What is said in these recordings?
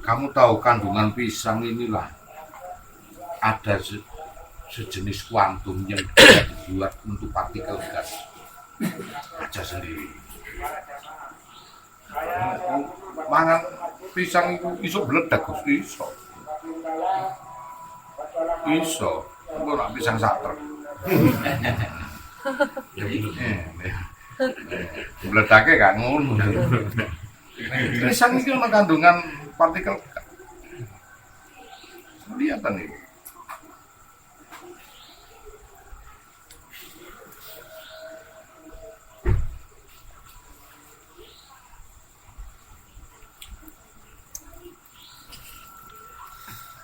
Kamu tahu kandungan pisang inilah ada sejenis kuantum yang bisa dibuat untuk partikel gas. Baca sendiri. Mangan pisang itu iso meledak, iso. Iso. Engko nak pisang sater. Meledake gak ngono. Pisang itu ana kandungan partikel. Lihat nih.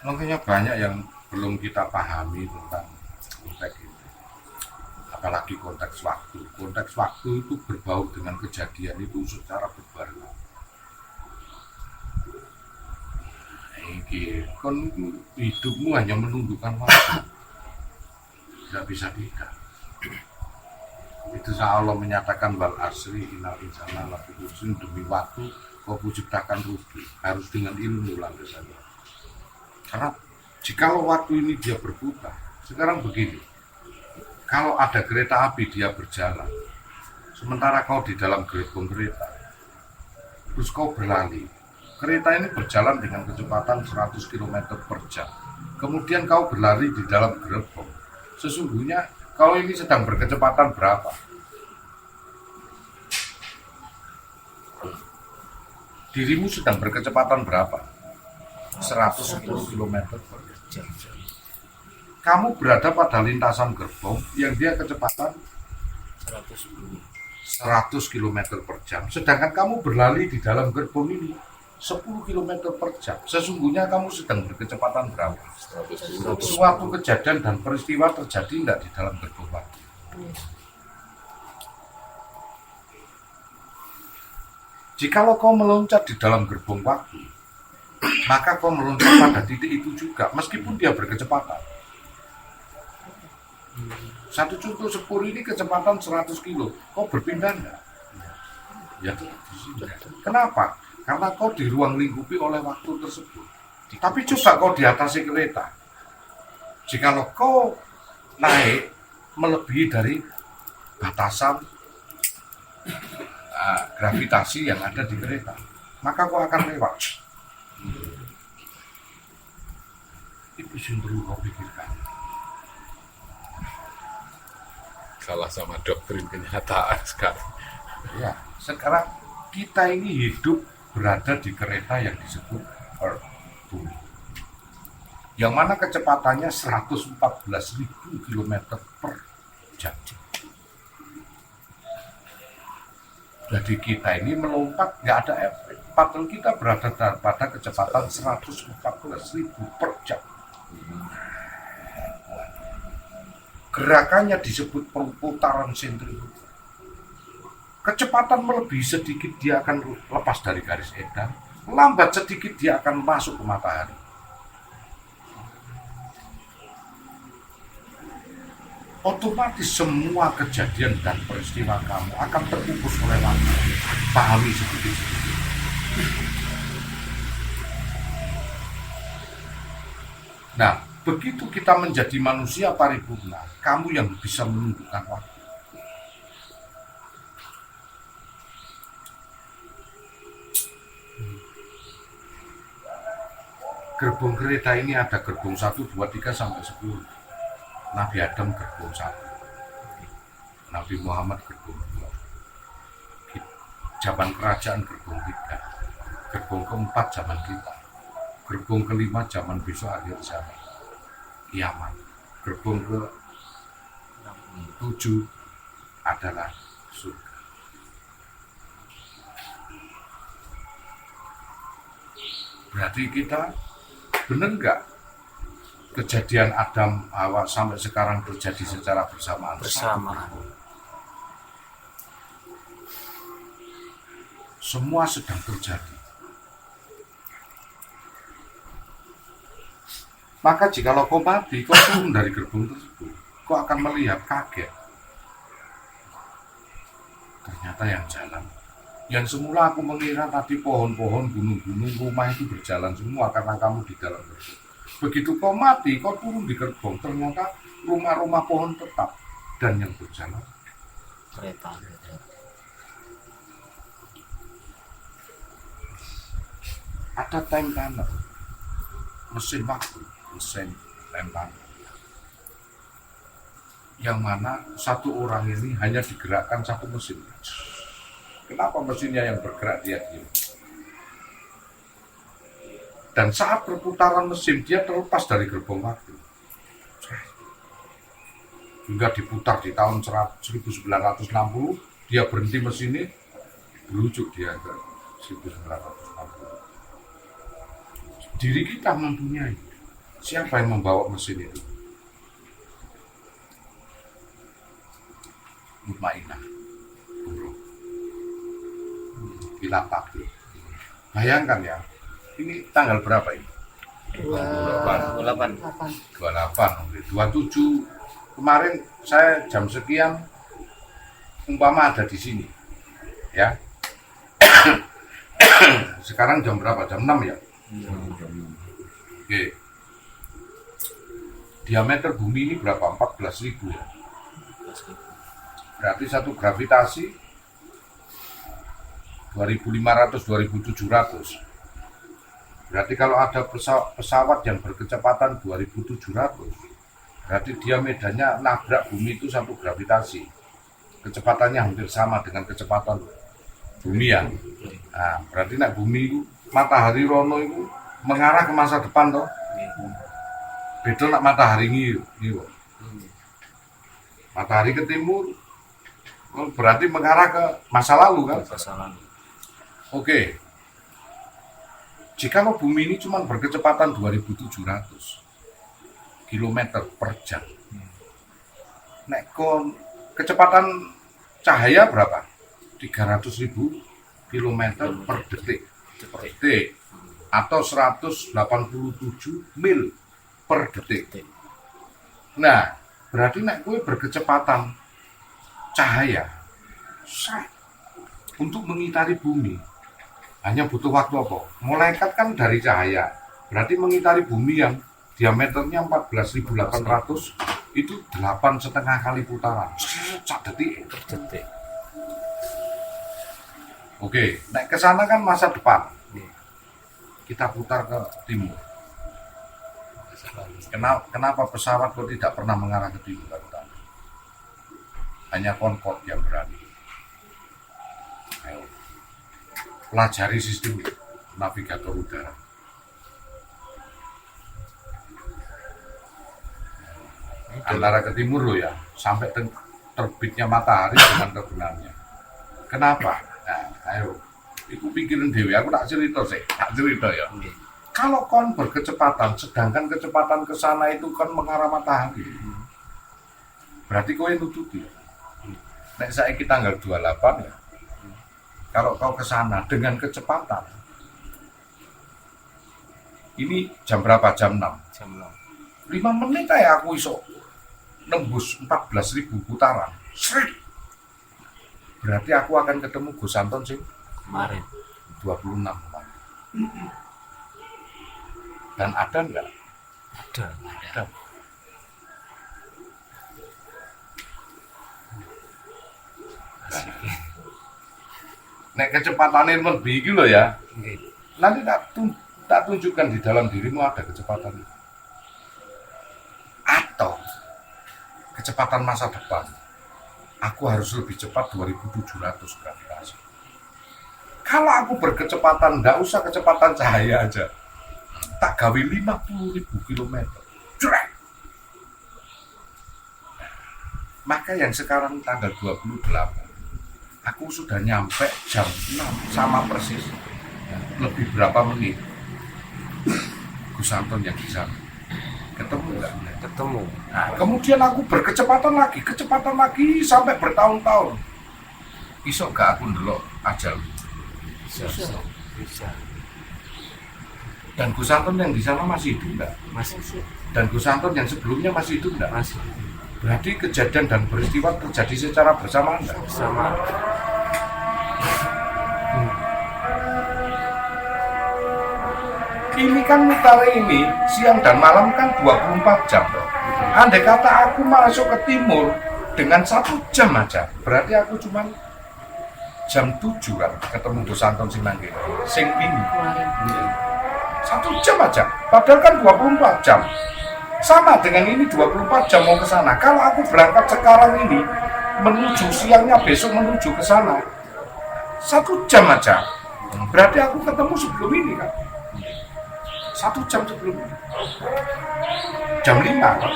Makanya banyak yang belum kita pahami tentang konteks ini. Apalagi konteks waktu. Konteks waktu itu berbau dengan kejadian itu secara berbarengan. Kan hidupmu hanya menundukkan waktu, tidak bisa tidak. Itu Allah menyatakan wal asri innal insana lafi khusr, demi waktu kau ciptakan rugi, harus dengan ilmu landasannya. Karena jikalau waktu ini dia berputar, sekarang begini, kalau ada kereta api dia berjalan, sementara kau di dalam gerbong kereta, terus kau berlari. Kereta ini berjalan dengan kecepatan 100 km per jam. Kemudian kau berlari di dalam gerbong. Sesungguhnya kau ini sedang berkecepatan berapa? Dirimu sedang berkecepatan berapa? 110 km per jam. Kamu berada pada lintasan gerbong yang dia kecepatan 100 km per jam. Sedangkan kamu berlari di dalam gerbong ini 10 km per jam. Sesungguhnya kamu sedang berkecepatan berapa? 110. Suatu kejadian dan peristiwa terjadi tidak di dalam gerbong waktu. Jikalau kau meloncat di dalam gerbong waktu, maka kau meloncat pada titik itu juga, meskipun dia berkecepatan. Satu contoh sepur ini kecepatan 100 kilo, kau berpindah enggak? Ya tidak. Kenapa? Karena kau di ruang lingkupi oleh waktu tersebut. Tapi coba kau di atas kereta. Jikalau kau naik melebihi dari batasan gravitasi yang ada di kereta, maka kau akan lewat. Itu yang perlu kau pikirkan. Kalah sama doktrin kenyataan sekarang. Ya, sekarang kita ini hidup berada di kereta yang disebut Earth, bumi, yang mana kecepatannya 114.000 km per jam. Jadi kita ini melompat nggak ada efek, padahal kita berada pada kecepatan 114.000 per jam. Gerakannya disebut perputaran sentrifugal. Kecepatan melebihi sedikit dia akan lepas dari garis edan, lambat sedikit dia akan masuk ke matahari. Otomatis semua kejadian dan peristiwa kamu akan terkumpul oleh waktu. Pahami sedikit-sedikit. Nah, begitu kita menjadi manusia paripurna, kamu yang bisa menundukkan waktu. Gerbong kereta ini ada gerbong 1, 2, 3 sampai 10. Nabi Adam gerbong 1. Nabi Muhammad gerbong 2. Zaman kerajaan gerbong 3. Gerbong keempat zaman kita. Gerbong kelima zaman besok akhir zaman. Kiamat. Gerbong ke-7 adalah surga. Berarti kita benar enggak kejadian Adam Hawa sampai sekarang terjadi secara bersamaan? Semua sedang terjadi. Maka jikalau kau mati, kau turun dari gerbong tersebut, kau akan melihat kaget. Ternyata yang jalan Yang semula aku mengira tadi pohon-pohon, gunung-gunung, rumah itu berjalan semua karena kamu di dalam gerbong. Begitu kau mati, kau turun di gerbong, ternyata rumah-rumah pohon tetap. Dan yang berjalan Kereta. ada time tunnel, mesin waktu, mesin time tunnel. Yang mana satu orang ini hanya digerakkan satu mesin. Kenapa mesinnya yang bergerak dia diam? Dan saat perputaran mesin dia terlepas dari gerbong waktu. Hingga diputar di tahun 1960, dia berhenti mesinnya, berujuk dia ke 1960. Diri kita mempunyai. Siapa yang membawa mesin itu? Mutmainah. Dilapak. Bayangkan ya, ini tanggal berapa ini? 28. 27. Kemarin saya jam sekian umpama ada di sini. Ya. Sekarang jam berapa? Jam 6 ya? Oke. Diameter bumi ini berapa? 14.000 ya. Berarti satu gravitasi 2.500-2.700. Berarti kalau ada pesawat yang berkecepatan 2.700, berarti dia medannya nabrak bumi itu satu gravitasi. Kecepatannya hampir sama dengan kecepatan bumi ya. Nah, berarti nak bumi itu, matahari rono itu mengarah ke masa depan toh. Beda nak matahari ini. Matahari ke timur, berarti mengarah ke masa lalu kan? Oke. Jika bumi ini cuma berkecepatan 2.700 km per jam. Nek kecepatan cahaya berapa? 300.000 km per detik. Atau 187 mil per detik. Nah, berarti nek gue berkecepatan cahaya untuk mengitari bumi hanya butuh waktu apa? Malaikat kan dari cahaya, berarti mengitari bumi yang diameternya 14.800 itu 8,5 kali putaran. Sak detik. Oke, naik ke sana kan masa depan. Kita putar ke timur. Kenapa pesawat kok tidak pernah mengarah ke timur? Hanya Concorde yang berani. Ayo. Pelajari sistem navigator udara. Antara ke timur loh ya, sampai terbitnya matahari dengan terbenamnya. Kenapa? Nah, ayo, itu pikirin dewi. Aku tak cerita ya. Kalau kon berkecepatan, sedangkan kecepatan ke sana itu kan mengarah matahari, berarti kau yang nututi. Nek saya tanggal 28 ya. Kalau kau ke sana dengan kecepatan, ini jam berapa? Jam 6. 5 menit aja aku iso nembus 14.000 putaran. Srit. Berarti aku akan ketemu Gus Anton sih Kemarin 26 kemarin. Dan ada enggak? Ada. Nek kecepatannya lebih gitu loh ya. Nanti tak tunjukkan di dalam dirimu ada kecepatan itu. Atau kecepatan masa depan. Aku harus lebih cepat 2.700 gravitasi. Kalau aku berkecepatan, enggak usah kecepatan cahaya aja. Tak gawe 50.000 km. Maka yang sekarang tanggal 28, aku sudah nyampe jam 6 sama persis. Lebih berapa menit? Gus Anton yang di sana. Ketemu enggak? ketemu. Nah, kemudian aku berkecepatan lagi sampai bertahun-tahun. Iso gak aku ndelok ajal? Bisa. Dan Gus Anton yang di sana masih hidup enggak? Masih. Dan Gus Anton yang sebelumnya masih hidup enggak? Masih. Berarti kejadian dan peristiwa terjadi secara bersamaan enggak? Sama. Ini kan utara ini, siang dan malam kan 24 jam loh. Andai kata aku masuk ke timur dengan 1 jam aja, berarti aku cuma jam 7 kan ketemu Gus Anton Sinanggil. Sing ini 1 jam aja, padahal kan 24 jam. Sama dengan ini 24 jam mau ke sana. Kalau aku berangkat sekarang ini menuju siangnya besok menuju ke sana 1 jam aja, berarti aku ketemu sebelum ini kan. 1 jam sebelum ini. Jam 5 kan?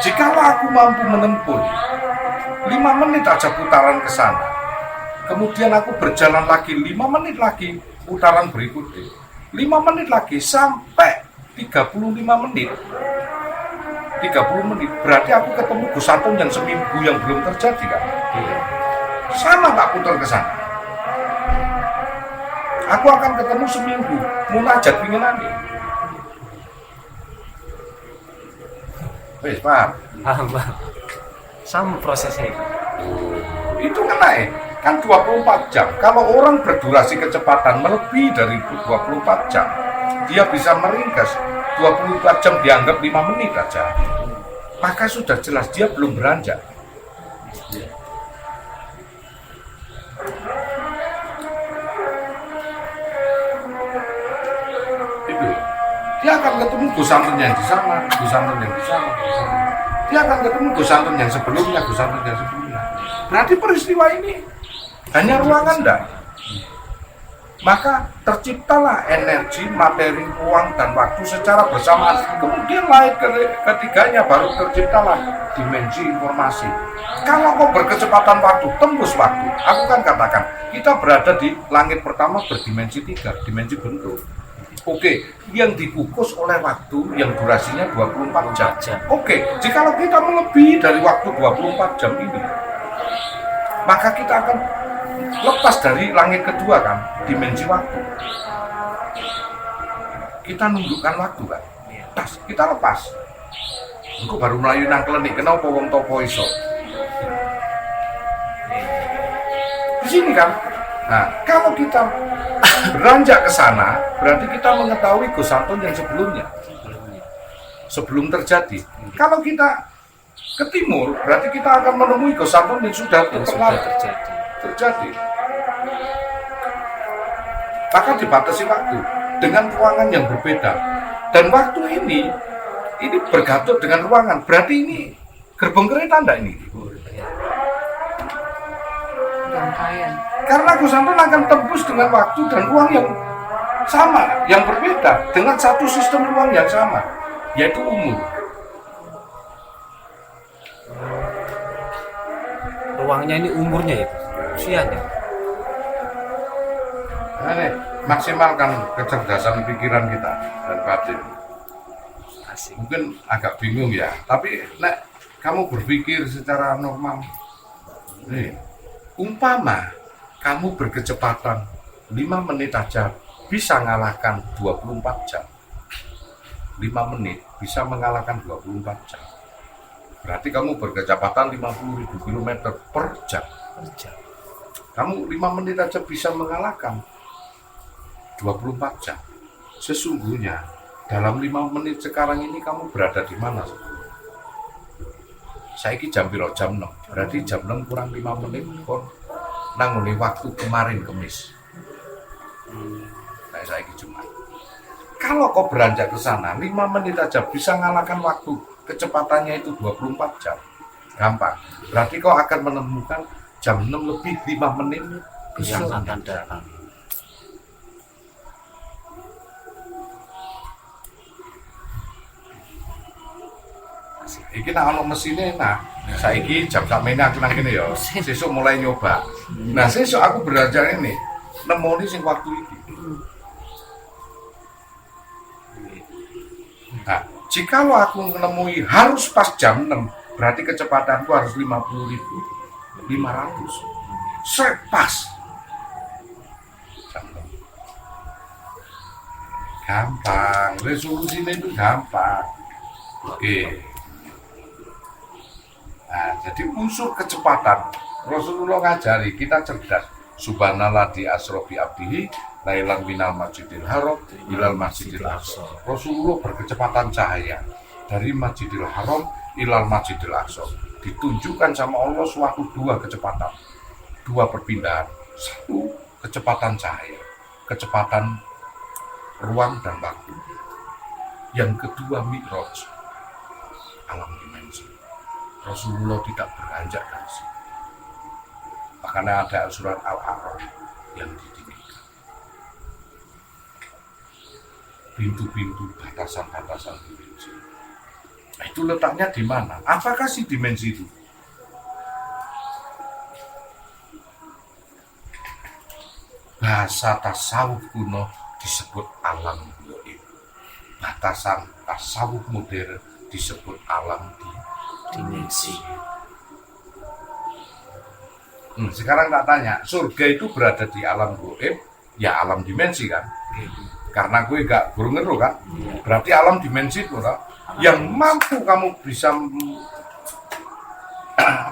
Jikalau aku mampu menempuh 5 menit aja putaran ke sana, kemudian aku berjalan lagi 5 menit lagi putaran berikutnya, 5 menit lagi sampai 35 menit, berarti aku ketemu Gus Anton yang seminggu yang belum terjadi kan. Sama tak putar ke sana, aku akan ketemu seminggu munajat pingin nanti. Wes paham? Paham, Bang. Sama prosesnya itu. Itu kena kan 24 jam. Kalau orang berdurasi kecepatan melebihi dari 24 jam, dia bisa meringkas 24 jam dianggap 5 menit aja. Maka sudah jelas dia belum beranjak. Itu. Dia akan ketemu Gus Anton yang di sana, Gus Anton yang di sana, dia akan ketemu Gus Anton yang sebelumnya, Gus Anton yang sebelumnya. Berarti peristiwa ini hanya ruangan enggak? Maka terciptalah energi, materi, ruang, dan waktu secara bersamaan. Kemudian lahir ketiganya, baru terciptalah dimensi informasi. Kalau kau berkecepatan waktu, tembus waktu. Aku kan katakan, kita berada di langit pertama berdimensi 3, dimensi bentuk. Oke, yang dikukus oleh waktu yang durasinya 24 jam. Oke, jikalau kita melebihi dari waktu 24 jam ini, maka kita akan lepas dari langit kedua kan, dimensi waktu. Kita nundukkan waktu kan, kita lepas. Engko baru melayu nang klenik, kenapa wong topo iso? Di sini kan. Nah, kalau kita beranjak ke sana, berarti kita mengetahui Gus Anton yang sebelum terjadi. Kalau kita ke timur, berarti kita akan menemui Gus Anton yang sudah terjadi. Maka dibatasi waktu dengan ruangan yang berbeda. Dan waktu ini bergantung dengan ruangan. Berarti ini gerbong kereta enggak ini? Karena Gus Anton akan tembus dengan waktu dan ruang yang sama, yang berbeda, dengan satu sistem ruang yang sama, yaitu umur. Ruangnya ini umurnya itu, usianya. Nah, maksimalkan kecerdasan pikiran kita dan batin. Asik. Mungkin agak bingung ya, tapi nek kamu berpikir secara normal, umpama kamu berkecepatan 5 menit aja bisa mengalahkan 24 jam. 5 menit bisa mengalahkan 24 jam. Berarti kamu berkecepatan 50.000 km per jam. Kamu 5 menit aja bisa mengalahkan 24 jam. Sesungguhnya dalam 5 menit sekarang ini kamu berada di mana? Saiki jam piro? Jam 6. Berarti jam 6 kurang 5 menit kon nanguni waktu kemarin Kamis. Saiki Jumat. Kalau kau beranjak ke sana 5 menit aja bisa ngalahkan waktu. Kecepatannya itu 24 jam. Gampang. Berarti kau akan menemukan jam 6 lebih 5 menit Yang akan datang. Iki nak ono mesine nah. Saiki jam sakmene aku nang kene ya. Sesuk mulai nyoba. Nah, sesuk aku beranjak ini nemoni sing waktu iki. Nah, jikalau aku menemui harus pas jam 6, berarti kecepatanku harus 50.500. Pas. Jam 6. Gampang, resolusinya itu gampang. Oke. Nah, jadi unsur kecepatan Rasulullah ngajari kita cerdas. Subhanallah di asrofi abdihi lailan minal masjidil haram ilal masjidil aqsa. Rasulullah berkecepatan cahaya dari masjidil haram ilal masjidil aqsa. Ditunjukkan sama Allah suatu dua kecepatan, dua perpindahan. Satu kecepatan cahaya, kecepatan ruang dan waktu. Yang kedua mi'raj, alam dimensi. Rasulullah tidak beranjak dari situ. Makanya ada surat Al-A'raf yang ditinggikan. Pintu-pintu, batasan-batasan dimensi. Nah, itu letaknya di mana? Apakah sih dimensi itu? Bahasa tasawuf kuno disebut alam gaib. Batasan tasawuf modern disebut alam dimensi. Sekarang tak tanya, surga itu berada di alam gaib, ya alam dimensi kan? Karena gue gak guru ngeru kan? Berarti alam dimensi itu kan? Yang mampu kamu bisa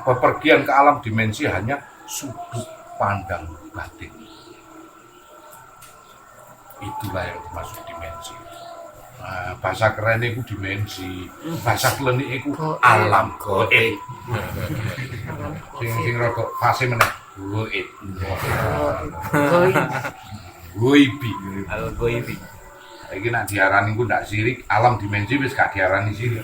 bepergian ke alam dimensi hanya sudut pandang batin. Itulah yang dimaksud dimensi. Bahasa keren itu dimensi, bahasa klenik itu alam gaib. Sing rada fase meneh gaib. Goibi. Al-Ghaibi. Iki nek diarani ku ndak sirik, alam dimensi wis gak diarani sirik.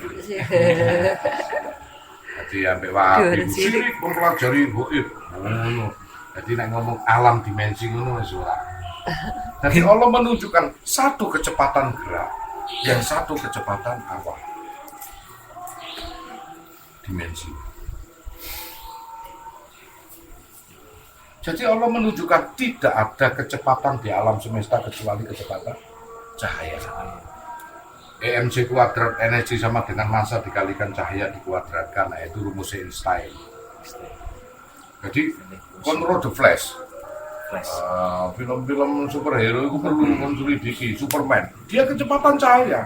Jadi ambek wae sirik mempelajari gaib. Ngono. Jadi nek ngomong alam dimensi ngono wis ora. Jadi Allah menunjukkan satu kecepatan gerak dan satu kecepatan awal. Dimensi. Jadi Allah menunjukkan tidak ada kecepatan di alam semesta kecuali kecepatan cahaya. EMC kuadrat energi sama dengan massa dikalikan cahaya dikuadratkan, nah itu rumus Einstein. Jadi control the flash. Film-film superhero itu perlu konsolidasi. Superman, dia kecepatan cahaya.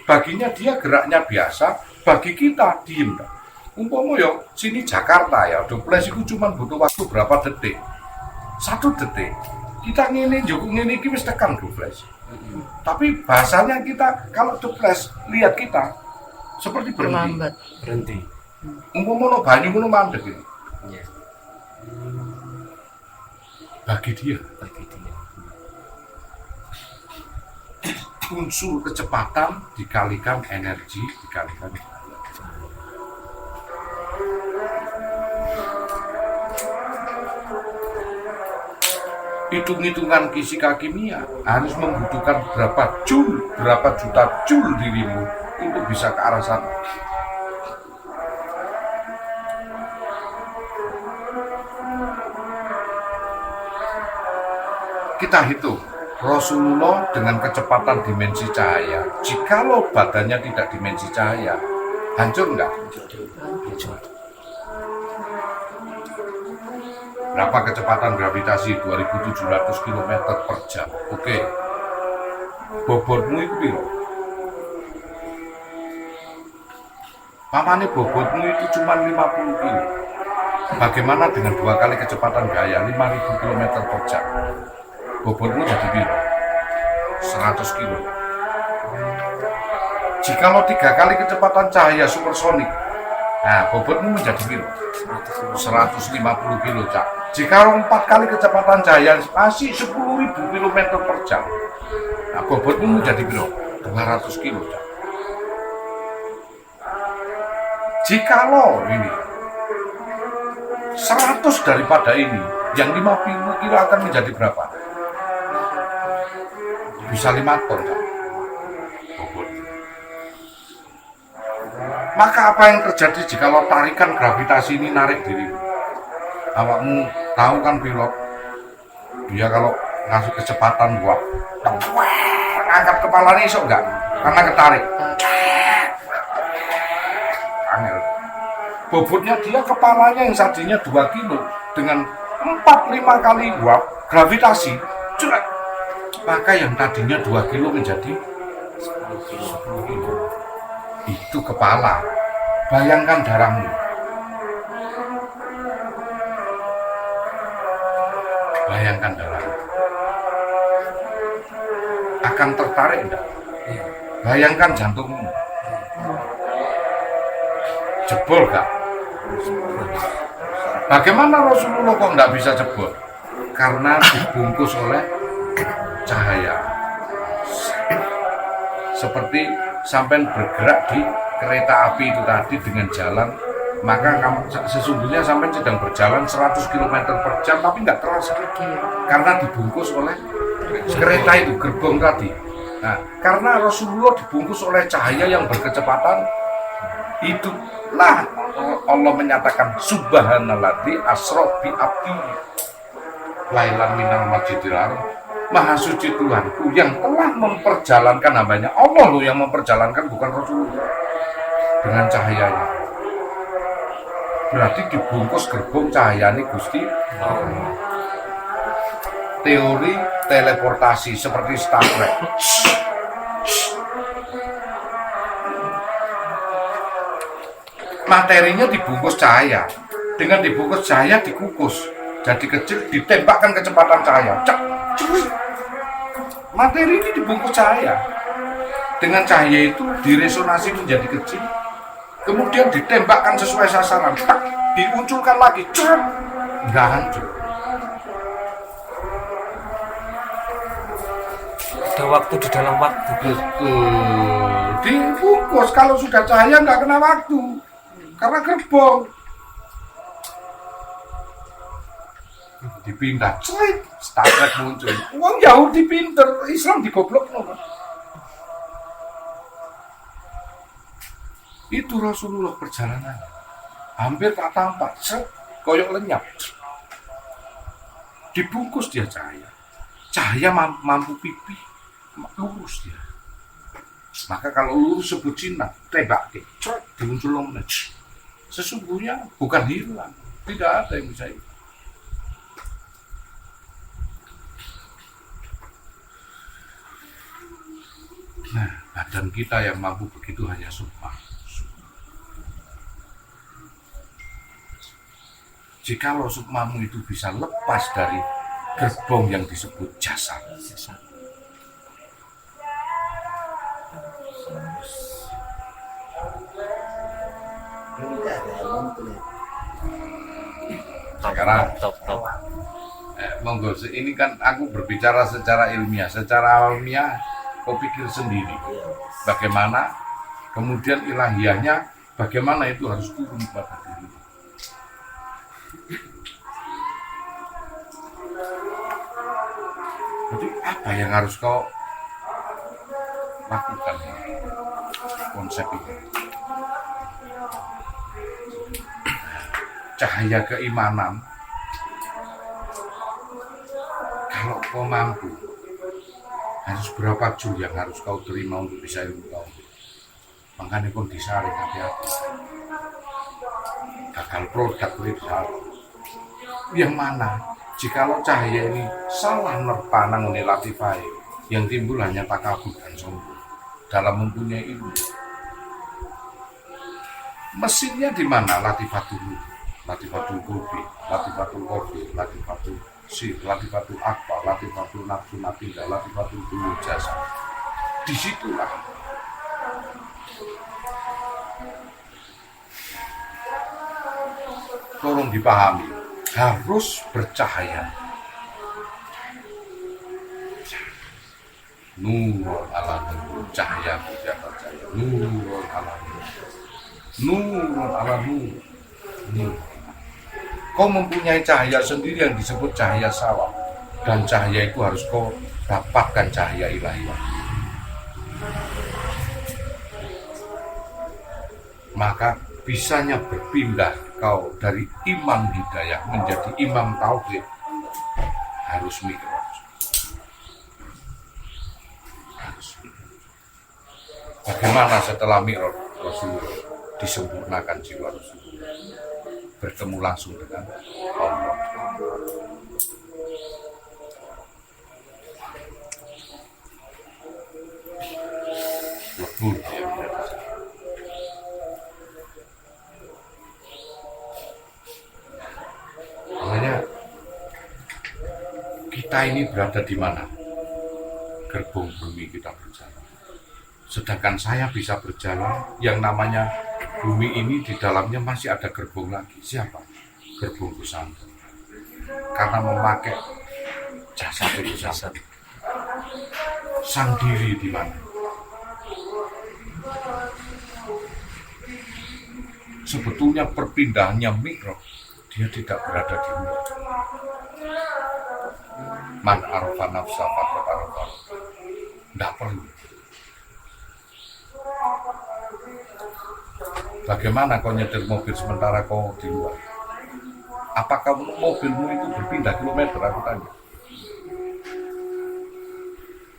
Baginya dia geraknya biasa, bagi kita diem. Umpama yo sini Jakarta ya, the flash itu cuma butuh waktu berapa detik? 1 detik. Kita ngene njuk ngene iki wis tekan the flash. Tapi bahasanya kita kalau the flash lihat kita seperti berhenti. Umpama no banyu ngono mandek iki. Bagi dia unsur kecepatan dikalikan energi dikalikan hitung-hitungan fisika kimia harus membutuhkan berapa juta joule dirimu untuk bisa ke arah sana. Kita hitung Rasulullah dengan kecepatan dimensi cahaya. Jikalau badannya tidak dimensi cahaya, hancur enggak? Hancur. Berapa kecepatan gravitasi? 2700 km per jam. Oke. Bobotmu itu piro? Pamane bobotmu itu cuma 50 kilo. Bagaimana dengan 2 kali kecepatan cahaya 5000 km per jam? Bobotmu jadi piro? 100 kilo. Jikalau 3 kali kecepatan cahaya supersonik, nah bobotmu menjadi piro? 150 kilo, Cak. Jikalau 4 kali kecepatan cahaya masih 10.000 km per jam, nah bobotmu menjadi piro? 200 kilo, Cak. Jikalau ini 100 daripada ini, yang 50 kilo akan menjadi berapa? Bisa 5 ton, Cak. Maka apa yang terjadi jika tarikan gravitasi ini narik dirimu? Awakmu tahu kan pilot, dia kalau ngasih kecepatan buat angkat kepalanya esok enggak? Karena ketarik. Angel. Bobotnya dia kepalanya yang tadinya 2 kilo dengan 4-5 kali buat gravitasi, cuek. Maka yang tadinya 2 kilo menjadi 10 kilo. Itu kepala. Bayangkan darahmu. Bayangkan dalam akan tertarik enggak? Iya. Bayangkan jantungmu jebol gak? Bagaimana Rasulullah kok nggak bisa jebol? Karena dibungkus oleh cahaya. Seperti sampai bergerak di kereta api itu tadi dengan jalan, maka sesungguhnya sampai sedang berjalan 100 km per jam tapi nggak terasa karena dibungkus oleh kereta itu, gerbong tadi. Nah, karena Rasulullah dibungkus oleh cahaya yang berkecepatan, itulah Allah menyatakan subhanalladzi asra bi abdi lailan minal masjidil haram. Maha suci Tuhanku yang telah memperjalankan hambanya. Allah loh yang memperjalankan, bukan Rasulullah, dengan cahayanya. Berarti dibungkus gerbong cahayanya Gusti Allah. Teori teleportasi seperti Star Trek. Materinya dibungkus cahaya. Dengan dibungkus cahaya dikukus. Jadi kecil, ditembakkan kecepatan cahaya. Cek, cek. Materi ini dibungkus cahaya. Dengan cahaya itu diresonasi menjadi kecil. Kemudian ditembakkan sesuai sasaran. Cek, dimunculkan lagi. Cek. Nggak hancur. Ada waktu di dalam waktu. Betul. Dibungkus. Kalau sudah cahaya nggak kena waktu. Karena gerbong. Dipindah, cerit, Star Trek muncul. Wong Yahudi pinter, Islam digoblok. Itu Rasulullah perjalanan. Hampir tak tampak, koyok lenyap. Dibungkus dia cahaya. Cahaya mampu pipi, lurus dia. Maka kalau lurus sebut Cina, tebak, dimuncul lomba. Sesungguhnya bukan hilang, tidak ada yang bisa hilang. Nah, badan kita yang mampu begitu hanya sukma. Jikalau sukmamu itu bisa lepas dari gerbong yang disebut jasad, sekarang Top. monggo, ini kan aku berbicara secara ilmiah. Secara ilmiah kau pikir sendiri bagaimana, kemudian ilahiyahnya bagaimana itu harus turun pada diri. Jadi apa yang harus kau lakukan konsep ini? Cahaya keimanan, kalau kau mampu, harus berapa jul yang harus kau terima untuk bisa ilmu kau. Makanya kau disaring hati-hati. Gagal produk disaring. Yang mana? Jikalau cahaya ini salah nerpa nangone latifai, yang timbul hanya takabur dan sombong dalam mempunyai ilmu. Mesinnya di mana? Latifatul kopi, latifatul kopi, latifatul latifatul akbar, latifatul nafsu nafidah, latifatul bulu jasa. Disitulah tolong dipahami, harus bercahaya. Nur ala nur, cahaya di atas cahaya. Nur ala nur, nur ala nur. Kau mempunyai cahaya sendiri yang disebut cahaya sawah, dan cahaya itu harus kau dapatkan cahaya ilahi. Maka bisanya berpindah kau dari imam hidayah menjadi imam tauhid, harus mi'raj. Bagaimana setelah mi'raj Rasulullah disempurnakan jiwa Rasulullah, bertemu langsung dengan Allah. Lebur dia biasa. Makanya kita ini berada di mana? Gerbong bumi kita berjalan. Sedangkan saya bisa berjalan, yang namanya bumi ini di dalamnya masih ada gerbong lagi. Siapa? Gerbong pesantren. Karena memakai jasa pesantren. Sang diri di mana? Sebetulnya perpindahannya mikro, dia tidak berada di luar. Man arfa nafsa faqad arfa. Tidak perlu. Bagaimana kau nyetir mobil sementara kau di luar? Apakah mobilmu itu berpindah kilometer? Aku tanya.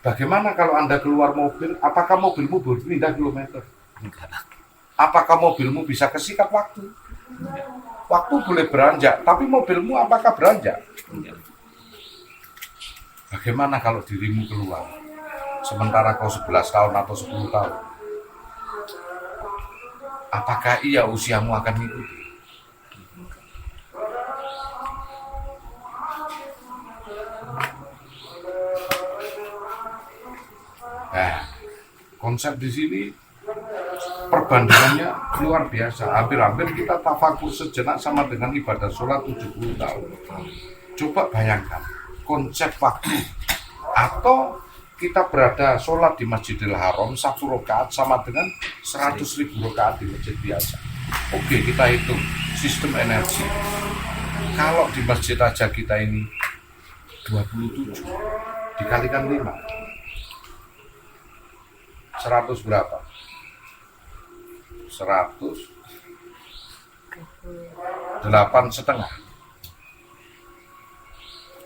Bagaimana kalau Anda keluar mobil, apakah mobilmu berpindah kilometer? Enggak. Apakah mobilmu bisa kesikat waktu? Waktu boleh beranjak, tapi mobilmu apakah beranjak? Enggak. Bagaimana kalau dirimu keluar, sementara kau 11 tahun atau 10 tahun? Apakah iya usiamu akan mengikuti? Nah, konsep di sini perbandingannya luar biasa. Hampir-hampir kita tafakur sejenak sama dengan ibadah sholat 70 tahun. Coba bayangkan konsep waktu. Atau kita berada sholat di Masjidil Haram 1 rakaat sama dengan 100.000 rakaat di masjid biasa. Oke, kita hitung sistem energi. Kalau di masjid aja kita ini 27 dikalikan 5, 100 berapa? 108,5.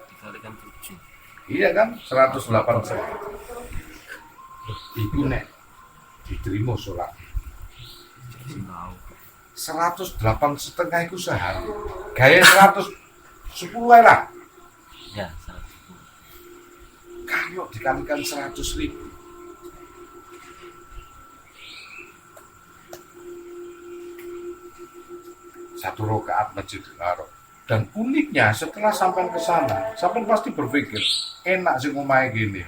Dikalikan 7. Iya kan? 108,5. Itu nek diterima sholat. Jadi mau. 108,5 itu sehari. Gaya 110 lah. Ya, 110. Kalau dikalikan 100.000. Satu rakaat Masjidil Haram. Dan uniknya setelah sampai ke sana, sampai pasti berpikir enak sih ngomai gini.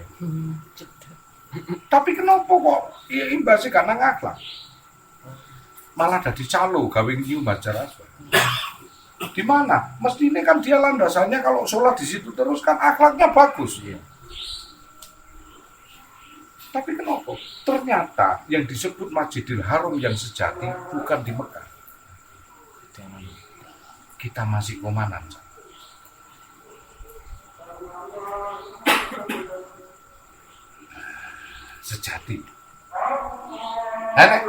Tapi kenapa kok imbasnya karena ngakhlak? Malah ada calo gawe nyium Hajar Aswad. Di mana? Mesti ini kan dia landasannya kalau sholat di situ terus kan akhlaknya bagus. Iya. Tapi kenapa? Ternyata yang disebut Masjidil Haram yang sejati bukan di Mekah. Jangan. Kita masih komanan. Sejati.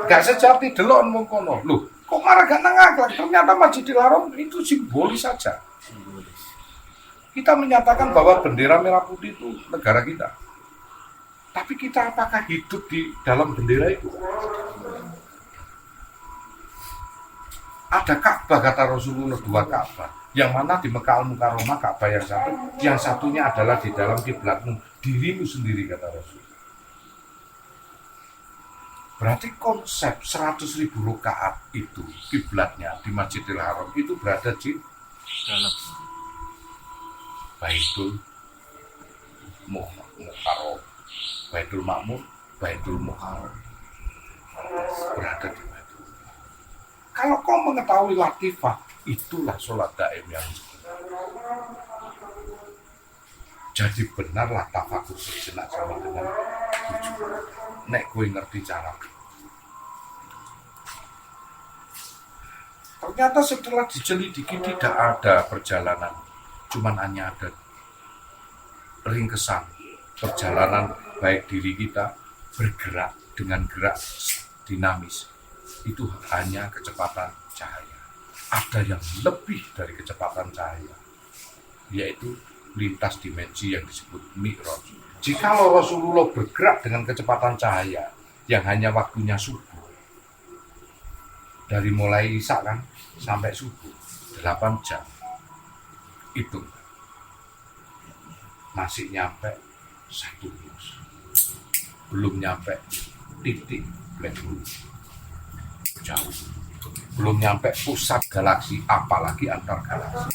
Gak sejati delok mung kono. Loh, kok marah gak nang akhlak? Ternyata Masjidil Haram itu simbolis saja. Simbolis. Kita menyatakan bahwa bendera merah putih itu negara kita. Tapi kita apakah hidup di dalam bendera itu? Ada Ka'bah kata Rasulullah, 2 Ka'bah. Yang mana di Mekah Al-Mukarramah Ka'bah yang satu, yang satunya adalah di dalam kiblatmu, dirimu sendiri kata Rasul. Berarti konsep 100.000 rakaat itu kiblatnya di Masjidil Haram itu berada di Dalam. Baitul Mukarram, Baitul Makmur, Baitul Mukarram, berada di Baitul. Kalau kau mengetahui latifah, itulah sholat daim yang jadi benarlah tafakur sejenak sama dengan tujuan. Nek kowe ngerti cara. Ternyata setelah diselidiki tidak ada perjalanan, cuman hanya ada ringkesan perjalanan baik diri kita bergerak dengan gerak dinamis. Itu hanya kecepatan cahaya. Ada yang lebih dari kecepatan cahaya, yaitu lintas dimensi yang disebut mi'raj. Jikalau Rasulullah bergerak dengan kecepatan cahaya yang hanya waktunya subuh, dari mulai isya kan sampai subuh 8 jam, itu masih nyampe 1 mus, belum nyampe titik black hole. Jauh, belum nyampe pusat galaksi, apalagi antar galaksi.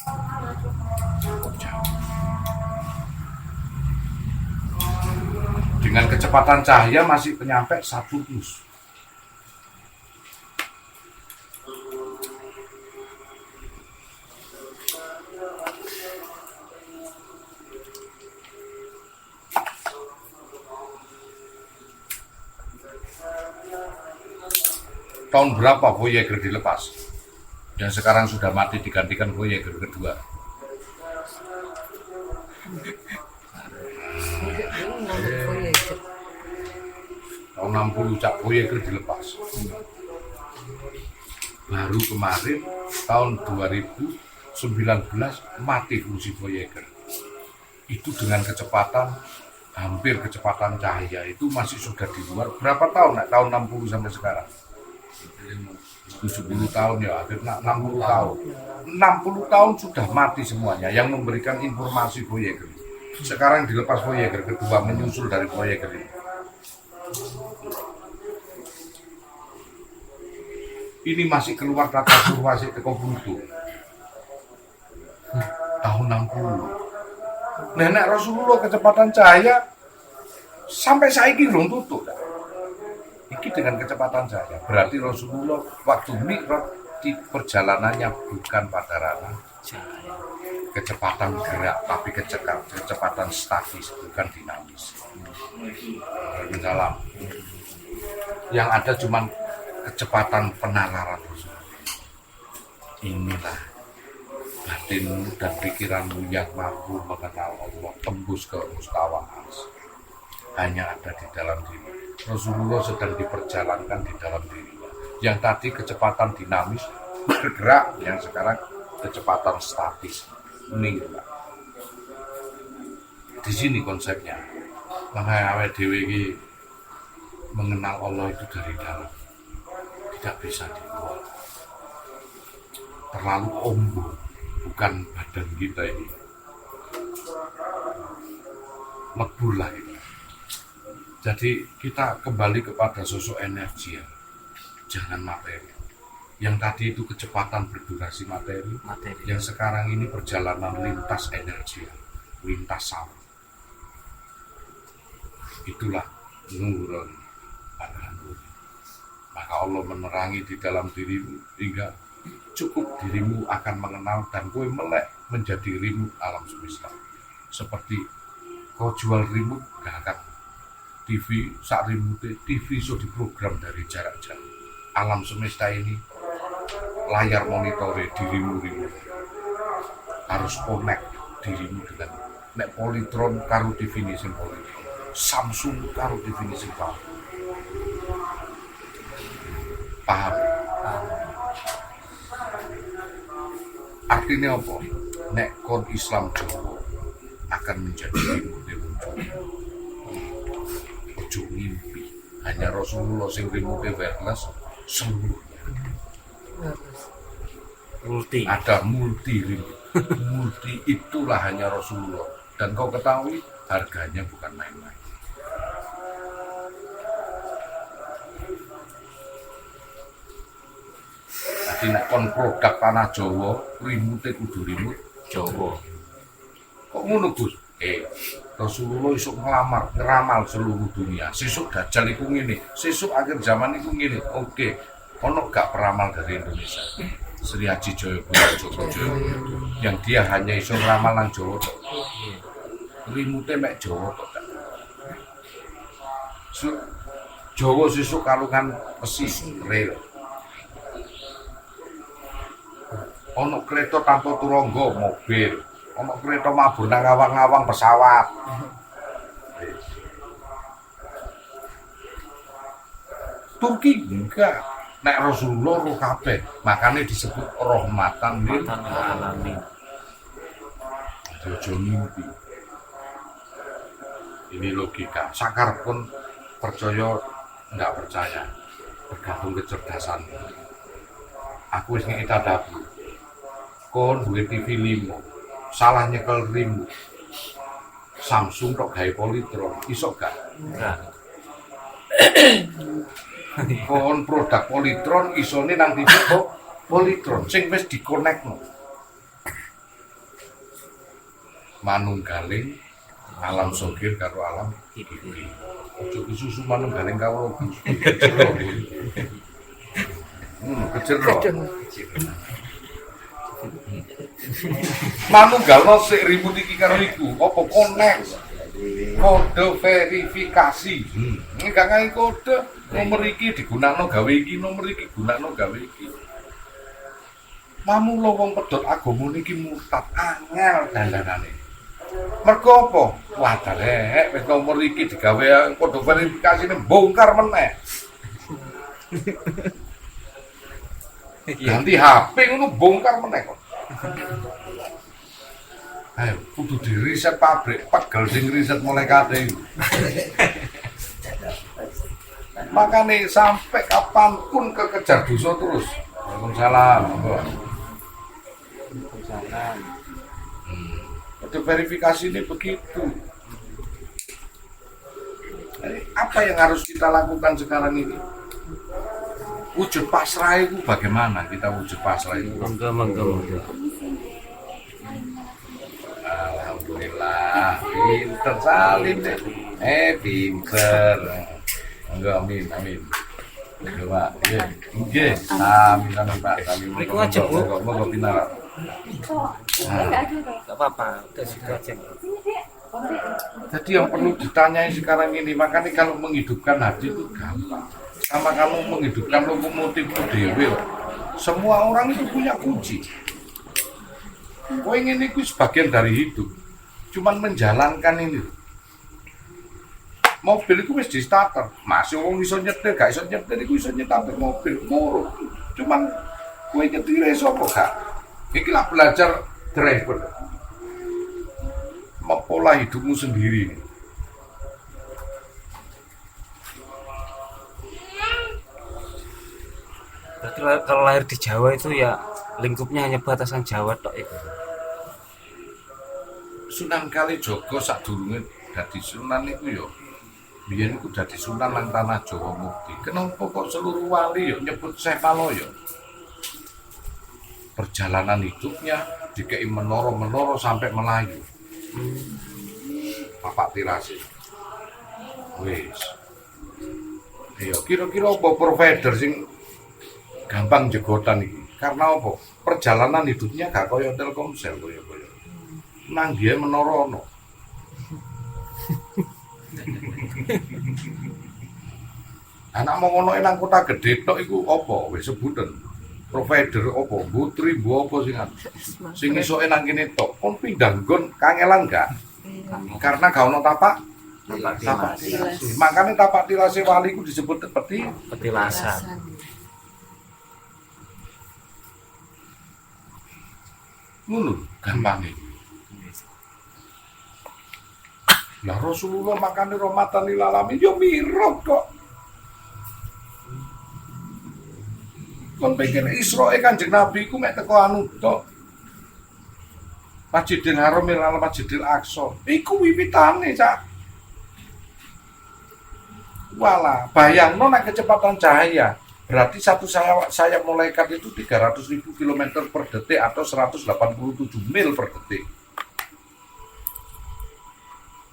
Jauh. dengan kecepatan cahaya masih penyampai 1 nus. Tahun berapa Voyager dilepas? Yang sekarang sudah mati digantikan Voyager kedua. Tahun 60 Cak Voyager dilepas. Baru kemarin tahun 2019 mati fungsi Voyager. Itu dengan kecepatan hampir kecepatan cahaya, itu masih sudah di luar. Berapa tahun? Tahun 60 sampai sekarang. 70 tahun ya, akhirnya 60 tahun. 60 tahun sudah mati semuanya yang memberikan informasi Voyager. Sekarang dilepas Voyager kedua menyusul dari Voyager ini. Ini masih keluar tata surya Teko Pluto. Tahun 60. Nenek Rasulullah kecepatan cahaya sampai saiki belum tutup. Iki dengan kecepatan cahaya. Berarti Rasulullah waktu Mi'raj di perjalanannya bukan pada ranah kecepatan gerak, tapi kecepatan statis, bukan dinamis. Salam. Yang ada cuma kecepatan penalaran Rasulullah. Inilah batinmu dan pikiranmu yang mampu mengenal Allah, tembus ke mustawan hanya ada di dalam diri. Rasulullah sedang diperjalankan di dalam dirinya. Yang tadi kecepatan dinamis bergerak, yang sekarang kecepatan statis meninggal. Di sini konsepnya. Makanya awake dhewe iki mengenal Allah itu dari dalam, tidak bisa di luar. Terlalu ombong, bukan badan kita ini. Lebulah ini. Jadi kita kembali kepada sosok energi ya, jangan materi. Yang tadi itu kecepatan berdurasi materi. Yang sekarang ini perjalanan lintas energi, lintas sawa. Itulah nurun pada nur. Maka Allah menerangi di dalam dirimu hingga cukup dirimu akan mengenal dan kue melek menjadi remote alam semesta. Seperti kau jual remote gak akan TV, saat remote TV so diprogram dari jarak jauh. Alam semesta ini layar monitore dirimu harus connect dirimu dengan nek Polytron karo TV ini sing Polytron, Samsung karo TV ini sing paham? Artinya apa? Nek kon Islam Jawa akan menjadi remote muncul. Ojo mimpi, hanya Rasulullah sing remote wireless seluruhnya. Ada multi remote. Multi itulah hanya Rasulullah. Dan kau ketahui harganya bukan main-main. Jadi nek kon produk tanah Jawa, remote kudu remote Jawa. Kok ngono Gus? Rasulullah isuk ngeramal seluruh dunia. Sesuk Dajjal iku ngene, sesuk akhir zaman iku ngene. Oke, ono gak peramal dari Indonesia? Sri Haji Joyoboyo Joko Joyoboyo. Yang dia hanya iso ngeramal nang Jawa tok. Rimute mek Jawa tok. Jawa sesuk kalungan besi rel. Ono kereta tanpa turangga mobil. Ono kereta mabur nang ngawang-ngawang pesawat. Turki enggak. Nek Rasulullah roh kabeh, makanya disebut rahmatan lil alamin. Ojo mimpi. Ini logika. Sakar pun percaya enggak percaya, tergantung kecerdasan. Aku wis ngeki tadabbur. Kon duwe TV 5, salah nyekel remote. Samsung tok gawe Polytron, iso gak? Enggak. Kon produk Polytron isone nang TV kok Polytron sing wis dikonekno. Manunggaling Alam sogir karo alam Kidul. ojo susu manung galing kawula Gusti. Kecero. Manunggalno sik ribut iki karo iku, apa konek kode verifikasi. Ini gak ngai kode nomor iki digunakno gawe iki, nomor iki gunakno gawe iki. Mamula wong pedhot agama niki murtad angel dandanane. Mergo apa? Wadah rek wis nomor iki digawe kode verifikasine bongkar meneh. Ganti HP ngono bongkar meneh kok. Ayo, kudu diriset pabrik, pegel sing riset malaikate. Makane sampai kapanpun kekejar dosa terus. Waalaikumsalam. Salam. Kode verifikasi ini begitu. Jadi, apa yang harus kita lakukan sekarang ini? Wujud pasrah itu bagaimana kita wujud pasrah itu? Monggo. Alhamdulillah, pinter salim deh. Pinter. Enggak, amin. Enggak, Pak. Nggih. Amin, Pak. Amin. Iku aja, Bu. Monggo pinter. Enggak apa-apa, udah situ aja. Jadi yang perlu ditanyai sekarang ini, makanya kalau menghidupkan hati itu gampang. Sama kamu menghidupkan lokomotif itu dewe. Semua orang itu punya kunci. Kau ingin itu sebagian dari hidup. Cuman menjalankan ini. Mobil itu wis di starter. Masih orang iso nyetir, gak iso nyetir itu iso nyetir mobil. Murah. Cuman kau nyetir iso kok gak. Iki lah belajar driver. Pola hidupmu sendiri. Berarti kalau lahir di Jawa itu ya lingkupnya hanya batasan Jawa tok itu. Sunan Kalijaga sadurunge dadi sunan iku ya. Biyen iku dadi sunan nang tanah Jawa Mukti. Kenapa kok seluruh wali ya nyebut Syekh Paloyo? Perjalanan hidupnya dikei menara-menara sampai Melayu. Papak tirasi. Wis. Ayo kira-kira apa provider sing gampang jegotan iki? Karena apa? Perjalanan hidupnya gak kaya Telkomsel kaya. Nang dia menara ono. Anak mau ngono nang kota gede tok iku apa? Wis sebutan. Provider apa? Butri bu apa sing iso nang kene tok. Kon pindah nggon kangelan gak? Karena gak ono tapak tilasi. Makanya tapak tilasi wali ku disebut Petilasan. ngono gampang iki. Lah Rasulullah makane rahmatan lil alamin yo mirip kok. Kon pengen Israe Kanjeng Nabi ku mek teko anu tok. Masjidil Haram lan Masjidil Aqsa. Iku wiwitane, Cak. Wala, bayangno nek kecepatan cahaya. Berarti satu sayap malaikat itu 300.000 km per detik atau 187 mil per detik.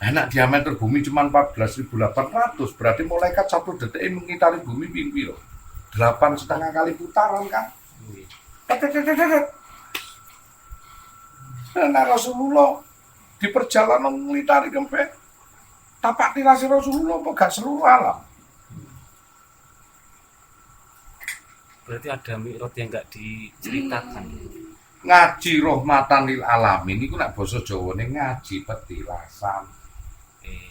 Enak diameter bumi cuma 14.800, berarti malaikat satu detik mengitari bumi ping-ping. 8,5 kali putaran kan. Nah Rasulullah di perjalanan melitari kempe tapak tilasi Rasulullah apa gak seluruh alam. Berarti ada mi'raj yang enggak diceritakan. Ngaji rahmatan lil alamin iku nek basa Jawane ngaji petilasan.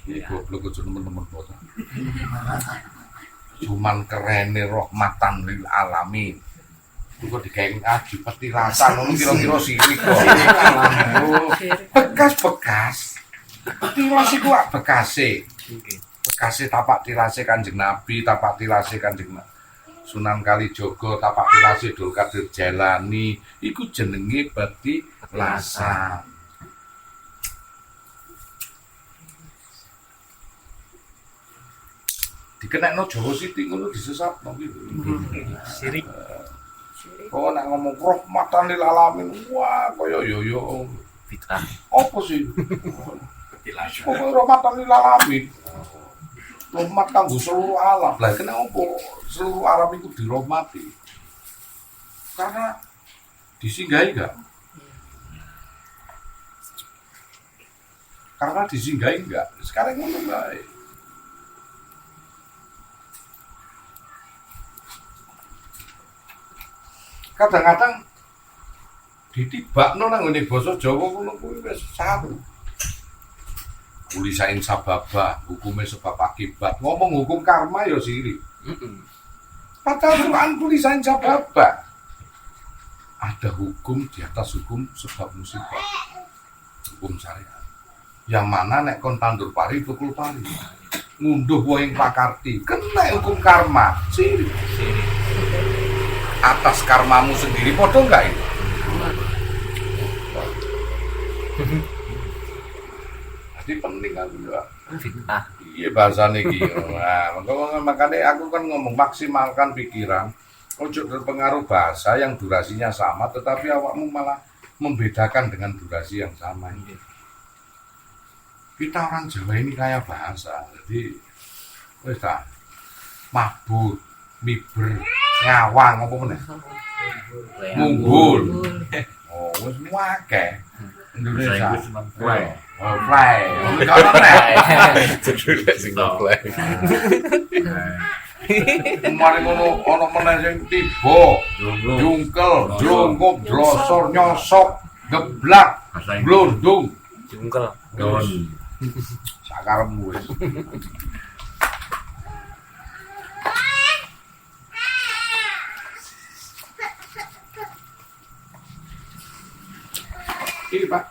Iki goblok aja nemen-nemen basa. Cuman kerene rahmatan lil alamin. Iku digawe ngaji petilasan ngono kira-kira sirik kok. Bekas-bekas. Petilas iku bekase. Nggih. Bekase tapak tilase Kanjeng Nabi, tapak tilase Kanjeng Sunan Kalijaga, tapak tilase Dul Kadir Jailani, iku jenenge petilasan. Dikenekno Jawa Siti ngono disesatno gitu. Sirik. Oh nek ngomong rahmatan lil alamin, wah kaya yo Fitrah. apa sih? Pokoknya rahmatan lil alamin. Rahmat kanggo seluruh alam. Lah kenapa seluruh alam itu dirahmati? Karena disinggahi enggak? Karena disinggahi enggak? Sekarang ngono bae. Kadang-kadang ditibakno nang ngene basa Jawa ngono kuwi wis saru. Tulisain sababa, hukumnya sebab akibat. Ngomong hukum karma ya siri. Padahal Quran tulisain sababa. Ada hukum di atas hukum sebab musibah. Hukum syariat. Yang mana nek kon tandur pari tukul pari. Ngunduh wae pakarti, kena hukum karma. Siri. Atas karmamu sendiri padha enggak itu? Jadi penting aku juga. Iya bahasane iki. Nah, makanya aku kan ngomong maksimalkan pikiran. Ojo terpengaruh bahasa yang durasinya sama, tetapi awakmu malah membedakan dengan durasi yang sama. Kita orang Jawa ini kaya bahasa. Jadi wis ta. Mabur, miber, ngawang apa meneh? Munggul. Oh, wis akeh. Indonesia. Oh, play. Kalau nek. Judulnya sing play. Kemarin ono meneh sing tiba, jungkel, jungkup, drosor, nyosok, geblak, blundung, Jungkel. Daun. sakaremu wis. Ini Pak.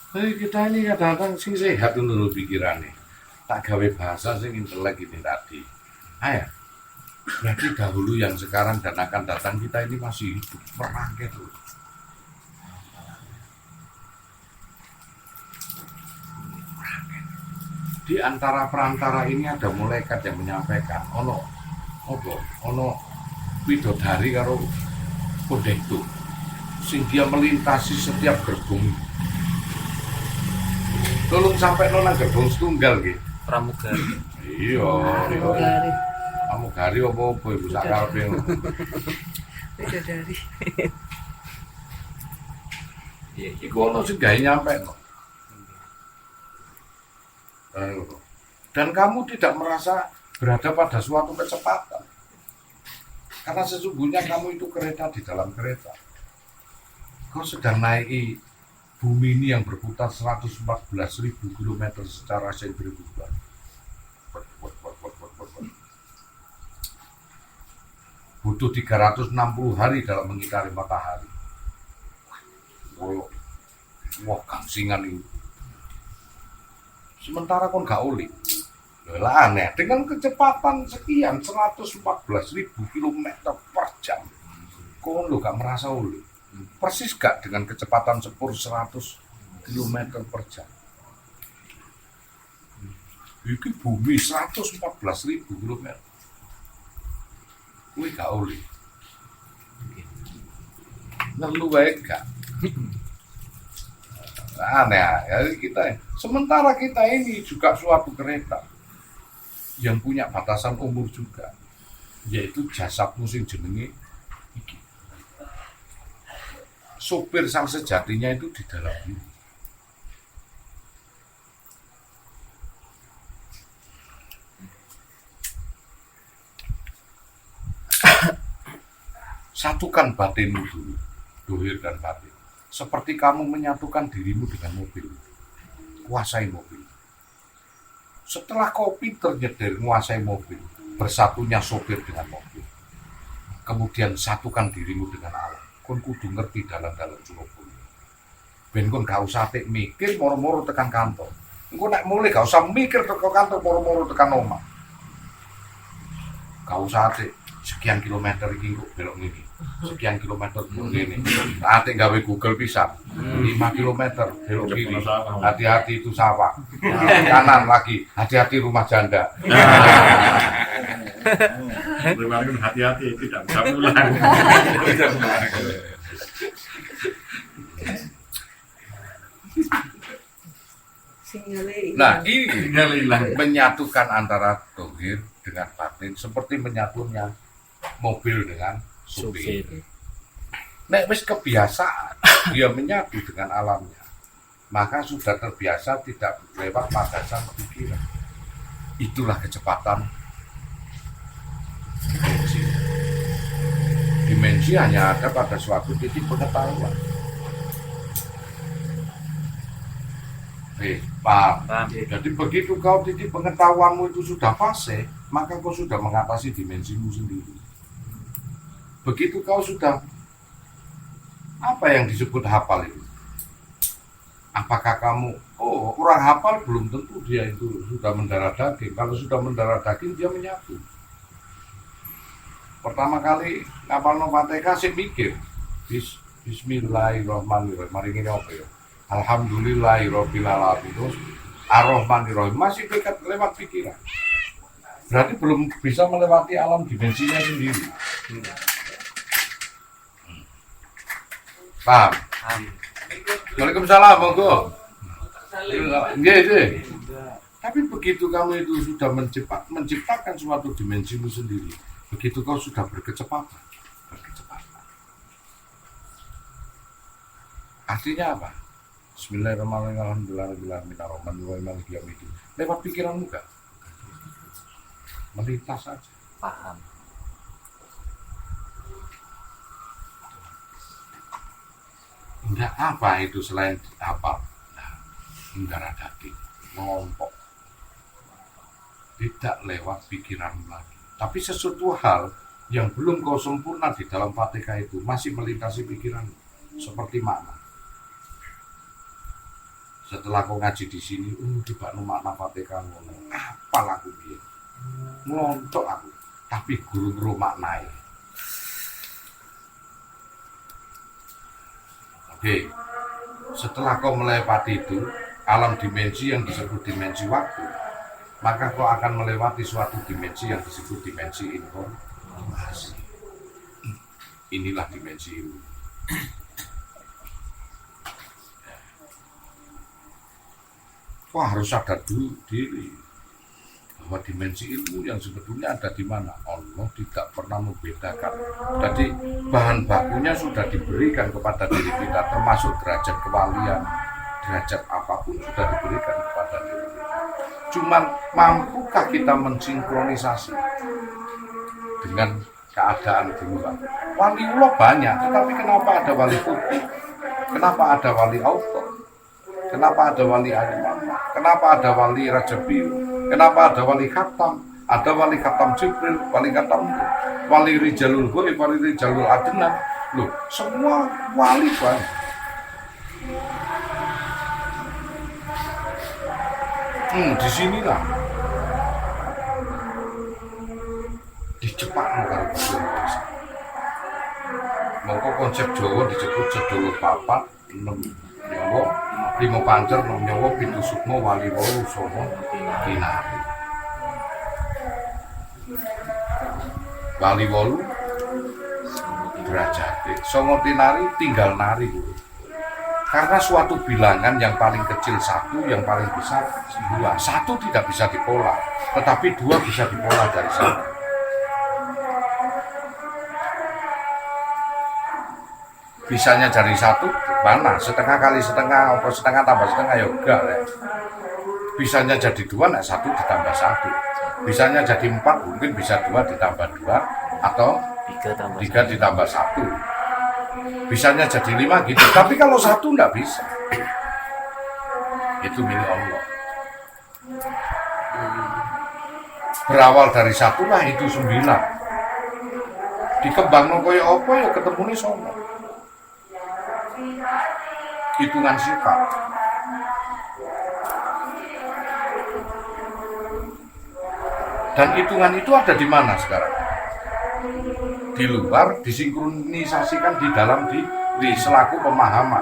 Tapi kita ini kadang-kadang sing sehat dulu pikirannya. Tak gawe bahasa sing intelek ini tadi. Ayo. Berarti dahulu yang sekarang dan akan datang kita ini masih hidup merangkai terus. Di antara perantara ini ada malaikat yang menyampaikan, ono widodari karo kodektu sing dia melintasi setiap gerbong. Tolong sampai nang gerbong setunggal nggih. Pramugari. Iya. Pramugari apa Ibu sakarepe. Widodari. Iku ono sing gawe nyampe no. Dan kamu tidak merasa berada pada suatu kecepatan. Karena sesungguhnya kamu itu kereta di dalam kereta. Kau sedang naiki bumi ini yang berputar 114.000 km secara sentrifugal. Butuh 360 hari dalam mengitari matahari. Wah, gangsingan ini. Sementara kon gak uli. Lah aneh, dengan kecepatan sekian 114.000 km per jam. Kon lo gak merasa uli. Persis gak dengan kecepatan sepur 100 km per jam. Iki bumi 114.000 km. Kuwi gak uli. Ngelu wae gak. Aneh ya kita. Sementara kita ini juga suatu kereta yang punya batasan umur juga, yaitu jasadmu sing jenenge iki. Sopir sang sejatinya itu di dalam diri. Satukan batinmu dulu, dohir dan batin. Seperti kamu menyatukan dirimu dengan mobil. Kuasai mobil. Setelah kau pinter nyetir menguasai mobil, bersatunya sopir dengan mobil. Kemudian satukan dirimu dengan alam. Kon kudu ngerti dalan-dalan Surabaya. Ben kon gak usah tek mikir moro-moro tekan kantor. Engko nek mulai gak usah mikir tekan kantor moro-moro tekan omah. Gak usah tek sekian kilometer iki kok belok ngene. Sekian kilometer belok ngene. Ate gawe Google pisan. 5 kilometer belok kiri. Hati-hati itu sawah. Kanan lagi. Hati-hati rumah janda. Kemarin hati-hati tidak bisa pulang. Nah, ini menyatukan antara dohir dengan batin seperti menyatunya mobil dengan supir. Nek wis kebiasaan dia menyatu dengan alamnya, maka sudah terbiasa tidak lewat landasan pikiran. Itulah kecepatan dimensi. Dimensi hanya ada pada suatu titik pengetahuan. Paham? Jadi begitu kau titik pengetahuanmu itu sudah fase, maka kau sudah mengatasi dimensimu sendiri. Begitu kau sudah, apa yang disebut hafal itu? Apakah kamu, orang hafal belum tentu dia itu sudah mendarah daging. Kalau sudah mendarah daging dia menyatu. Pertama kali ngapalno Fatihah sik mikir. Bismillahirrahmanirrahim. Mari ngene apa ya? Alhamdulillahirabbil alamin. Ar-Rahmanirrahim masih dekat lewat pikiran. Berarti belum bisa melewati alam dimensinya sendiri. Paham? Waalaikumsalam, monggo. Nggih. Tapi begitu kamu itu sudah menciptakan suatu dimensimu sendiri, begitu kau sudah berkecepatan. Artinya apa? Bismillahirrahmanirrahim. Lewat pikiranmu kan? Melintas saja. Paham. Enggak apa itu selain hafal. Nah, mendarah daging, mengompok. Tidak lewat pikiran lagi. Tapi sesuatu hal yang belum kau sempurna di dalam Fatihah itu masih melintasi pikiran, seperti makna. Setelah kau ngaji di sini, dibakno makna Fatihah ngono. Apa lagu dia? Ngontok aku, tapi guru maknai. Oke, setelah kau melewati itu, alam dimensi yang disebut dimensi waktu, maka kau akan melewati suatu dimensi yang disebut dimensi informasi. Inilah dimensi ilmu. Kau harus sadar dulu diri bahwa dimensi ilmu yang sebetulnya ada di mana. Allah tidak pernah membedakan. Jadi bahan bakunya sudah diberikan kepada diri kita, termasuk derajat kewalian, derajat apapun sudah diberikan kepada diri kita. Cuman mampukah kita mensinkronisasi dengan keadaan di luar? Waliullah banyak, tetapi kenapa ada wali putih? Kenapa ada wali auto? Kenapa ada wali Ayman? Kenapa ada wali Rajabil? Kenapa ada wali Khatam? Ada wali Khatam Jibril, wali Khatam wali Rijalul Ghaib, wali Rijalul Adnan. Loh, semua wali banyak. Di sinilah dicepat karo bahasa. Mongko konsep Jawa disebut sedulur papat, 6 nyawa, 5 pancer, 6 nyawa, 7 sukma, wali wolu, songo, kinari. Wali wolu derajat, songo tinari tinggal nari. Karena suatu bilangan yang paling kecil 1, yang paling besar 2. 1 tidak bisa dipola, tetapi 2 bisa dipola dari 1. Bisanya dari 1 mana? Setengah kali setengah, atau setengah tambah setengah ya enggak ya. Bisanya jadi 2, nah 1 ditambah 1. Bisanya jadi 4, mungkin bisa 2 ditambah 2 atau 3 ditambah 1. Bisanya jadi 5 gitu. Tapi kalau 1 enggak bisa. Itu milik Allah. Berawal dari 1 lah itu 9. Dikembangno koyo apa ya ketemune 9. Hitungan sifat. Dan hitungan itu ada di mana sekarang? Di luar, disinkronisasikan di dalam di selaku pemahaman.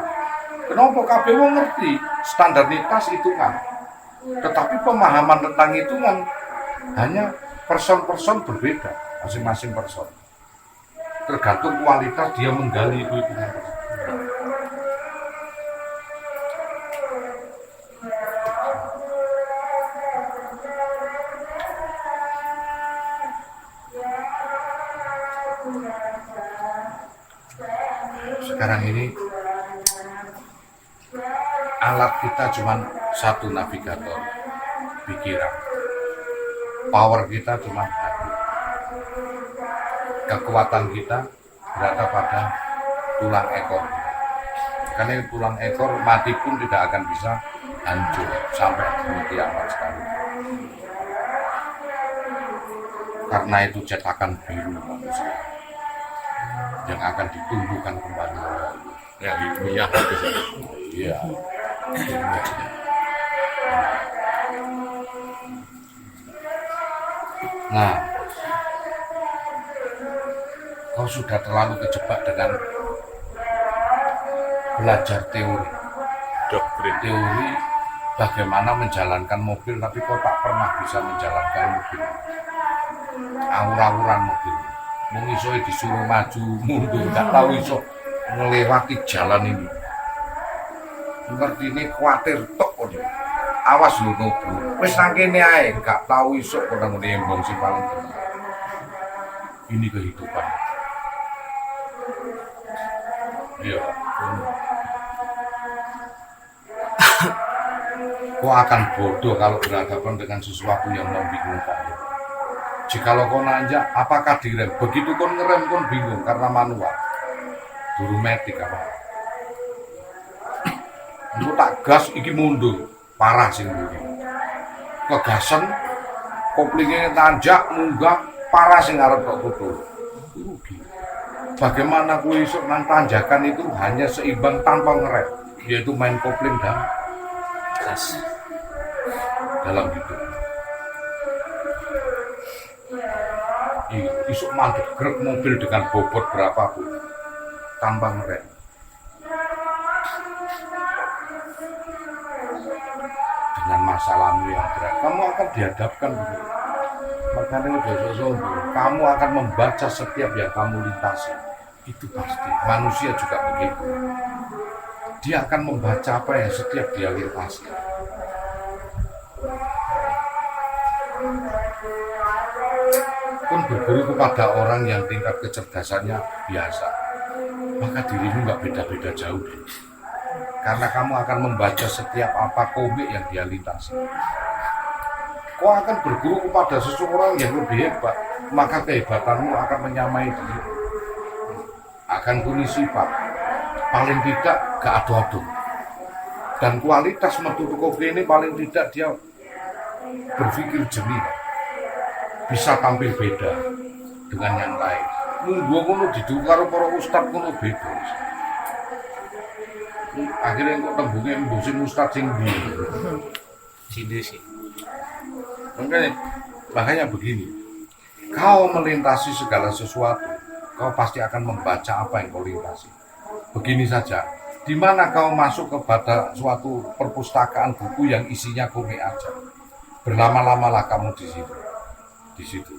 Kenapa kabeh wong ngerti standaritas hitungan, tetapi pemahaman tentang hitungan hanya person-person berbeda, masing-masing person. Tergantung kualitas dia menggali itu hitungan. sekarang ini alat kita cuma satu, navigator pikiran. Power kita cuma hati. Kekuatan kita berada pada tulang ekor. Karena tulang ekor mati pun tidak akan bisa hancur sampai kiamat sekali. Karena itu cetakan biru manusia yang akan ditumbuhkan kembali oleh Allah. Ya, ilmiah itu saja. Iya. Nah, kau sudah terlalu kejebak dengan belajar teori. Teori bagaimana menjalankan mobil, tapi kau tak pernah bisa menjalankan mobil. Awur-awuran mobil. Mengisoi disuruh maju mundur, nggak tahu iso melewati jalan ini. Ngerti ini khawatir tok ini. Awas lu nobu. Wis nang kene ae, gak tahu iso kok nang embong sing paling bener. Ini kehidupan. Iya. Kau akan bodoh kalau berhadapan dengan sesuatu yang membingungkan. Jikalau kau nanjak, apakah direm? Begitu kau ngerem, kau bingung karena manual. Duru metik apa? Itu tak gas, iki mundur. Parah sih ini. Kegasan, koplingnya nanjak, munggah, parah sih ngarep kok betul. Rugi. Bagaimana kue isuk nang tanjakan itu hanya seimbang tanpa ngerem, yaitu main kopling dan gas dalam hidup. Isuk mandek grek mobil dengan bobot berapapun tanpa ngerem. Dengan masalahmu yang berat, kamu akan dihadapkan begitu. Makanya besok sombong, kamu akan membaca setiap yang kamu lintasi. Itu pasti, manusia juga begitu. Dia akan membaca apa yang setiap dia lintasi. Pun berguru kepada orang yang tingkat kecerdasannya biasa, maka dirimu nggak beda-beda jauh deh. Karena kamu akan membaca setiap apa komik yang dia lintasi. Kau akan berguru kepada seseorang yang lebih hebat, maka kehebatanmu akan menyamai dia. Akan kuning sifat, paling tidak gak ado-ado. Dan kualitas metu kopi ini paling tidak dia berpikir jernih, bisa tampil beda dengan yang lain. Nunggu kono didukar para ustad kono beda. Akhirnya kok tembungnya mbosin ustad sing ndi. Sini sih. Makanya begini, kau melintasi segala sesuatu, kau pasti akan membaca apa yang kau lintasi. Begini saja, di mana kau masuk kepada suatu perpustakaan buku yang isinya komik aja, berlama-lamalah kamu di situ. Di situ,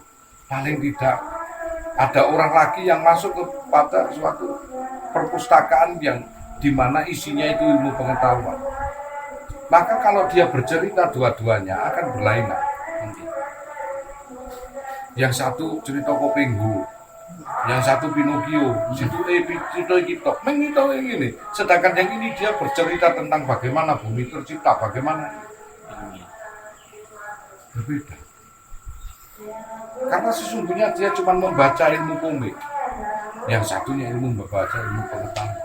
paling tidak ada orang lagi yang masuk kepada suatu perpustakaan yang di mana isinya itu ilmu pengetahuan. Maka kalau dia bercerita dua-duanya akan berlainan. Yang satu cerita Kopenghu, yang satu Pinocchio, situ itu mengitahu yang ini. Sedangkan yang ini dia bercerita tentang bagaimana bumi tercipta, bagaimana berbeda. Karena sesungguhnya dia cuma membaca ilmu komik, yang satunya ilmu membaca ilmu pengetahuan.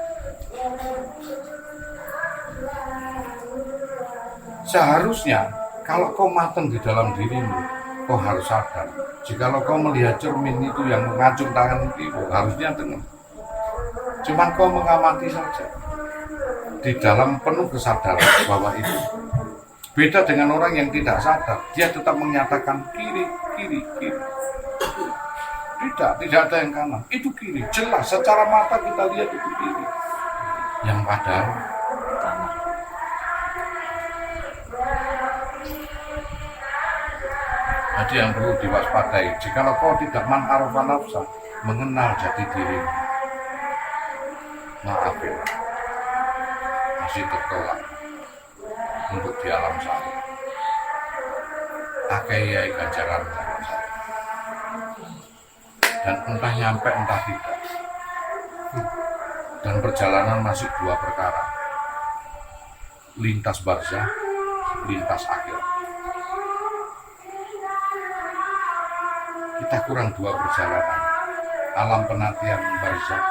Seharusnya kalau kau matang di dalam dirimu, kau harus sadar. Jikalau kau melihat cermin itu yang mengacung tangan itu, harusnya dengar. Cuman kau mengamati saja. Di dalam penuh kesadaran bahwa itu. Beda dengan orang yang tidak sadar, dia tetap menyatakan kiri, kiri, kiri. Tidak ada yang kanan. Itu kiri, jelas. Secara mata kita lihat itu kiri. Yang padahal kanan. Jadi yang perlu diwaspadai, jikalau kau tidak man-arafah nafsa, mengenal jati diri, maaf ya, masih tertolak untuk di alam sana. Akai ganjaran dan entah nyampe entah tidak. Dan perjalanan masih dua perkara. Lintas barzah, lintas akhirat. Kita kurang dua perjalanan. Alam penantian barzah.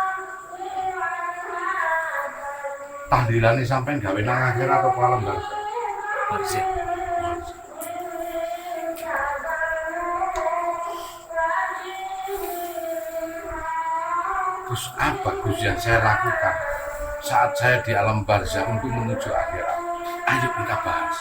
Tahlilan ini sampai gawe nang akhirat atau alam barzah. Barzah. Terus apa Gus yang saya lakukan saat saya di alam barzah untuk menuju akhirat? Ayo kita bahas.